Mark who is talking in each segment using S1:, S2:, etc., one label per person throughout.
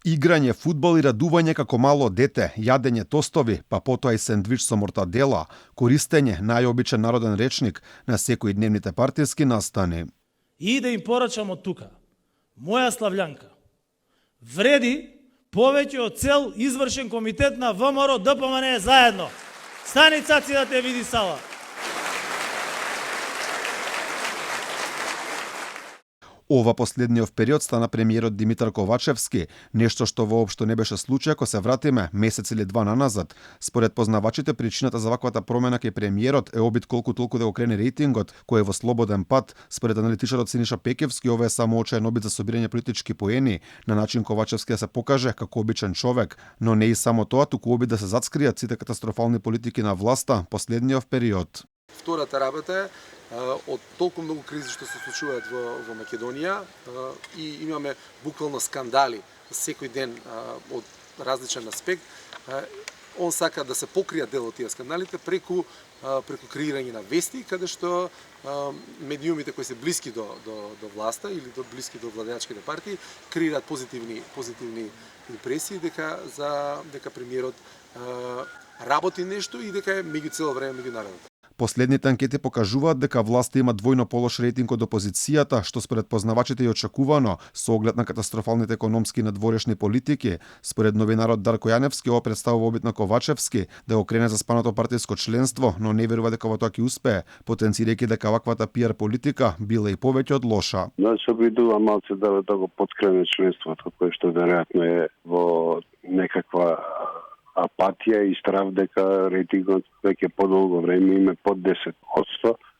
S1: Играње фудбал и радување како мало дете, јадење тостови, па потоа и сендвич со мортадела, користење најобичен народен речник на секојдневните партиски настани.
S2: И да им порачам од тука, моја Слављанка вреди повеќе од цел извршен комитет на ВМРО ДПМН заедно. Стани цаци да те види сала.
S1: Ова последниот период стана премиерот Димитар Ковачевски, нешто што воопшто не беше случај ако се вратиме месец или два наназад. Според познавачите, причината за ваквата промена кај премиерот е обид колку толку да го крене рейтингот, кој е во слободен пат. Според аналитичарот Синиша Пекевски, ова е само очаен обид за собирање политички поени, на начин Ковачевски да се покаже како обичен човек, но не и само тоа, туку обид да се зацкријат сите катастрофални политики на власта последниот период.
S3: Втората работа е од толку многу кризи што се случуваат во Македонија и имаме буквално скандали секој ден од различен аспект. Он сака да се покријат дел од тие скандалите преку креирање на вести, каде што медиумите кои се блиски до власта или блиски до владеачките партии креираат позитивни импресии дека премиерот работи нешто и дека е меѓу цело време меѓу народот.
S1: Последните анкети покажуваат дека власта има двојно полош рейтинг од опозицијата, што според познавачите и очекувано, со оглед на катастрофалните економски и надворешни политики. Според новинарот Дарко Јаневски, ова представува обид на Ковачевски да го крене за спаното партиско членство, но не верува дека во тоа ќе успее, потенцирајќи дека ваквата пиар политика била и повеќе од лоша.
S4: Се обидува малце да го подкрене членството, кое што веројатно е во некаква апатија и страв дека рейтингот веќе подолго време има под 10%.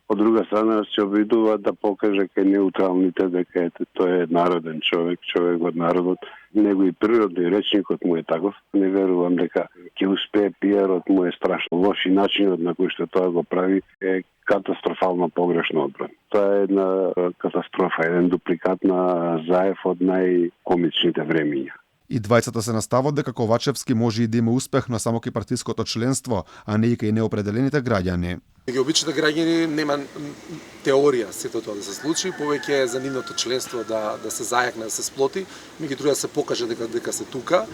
S4: Од друга страна се обидува да покаже кај неутралните дека тој е народен човек од народот. Него и природни речникот му е таков. Не верувам дека ќе успее, пиарот му е страшно лош и начинот на кој што тоа го прави е катастрофално погрешно одбран. Тоа е една катастрофа, еден дупликат на Заев од најкомичните времиња.
S1: И двајцата се настават дека Ковачевски може и да има успех на само кај партиското членство, а не и кај неопределените граѓани.
S3: Меѓу обичните граѓани нема теорија сето тоа да се случи, повеќе е за нивното членство да се зајакне, да се сплоти, меѓу другото да се покаже дека се тука.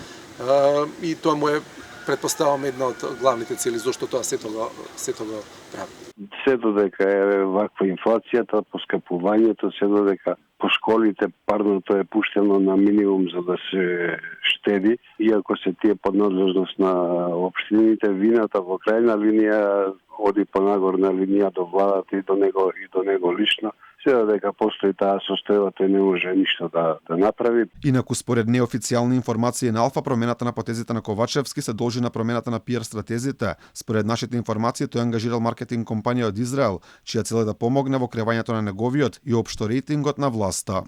S3: И тоа му е, претпоставам, една од главните цели зошто тоа сето го прави.
S4: Сето дека е ваква инфлацијата, поскапувањето, сето дека по школите парното е пуштено на минимум за да се штеди, иако се тие под надлежност на општините, вината во крајна линија оди по нагорна линија до владата и до него лично. Сега дека постои таа состојба, тој не може ништо да направи.
S1: Инаку според неофицијални информации на Алфа, промената на потезите на Ковачевски се должи на промената на пиар стратезите. Според нашите информации, тој ангажирал маркетинг компанија од Израел, чија цел е да помогне во кревањето на неговиот и општо рейтингот на власта.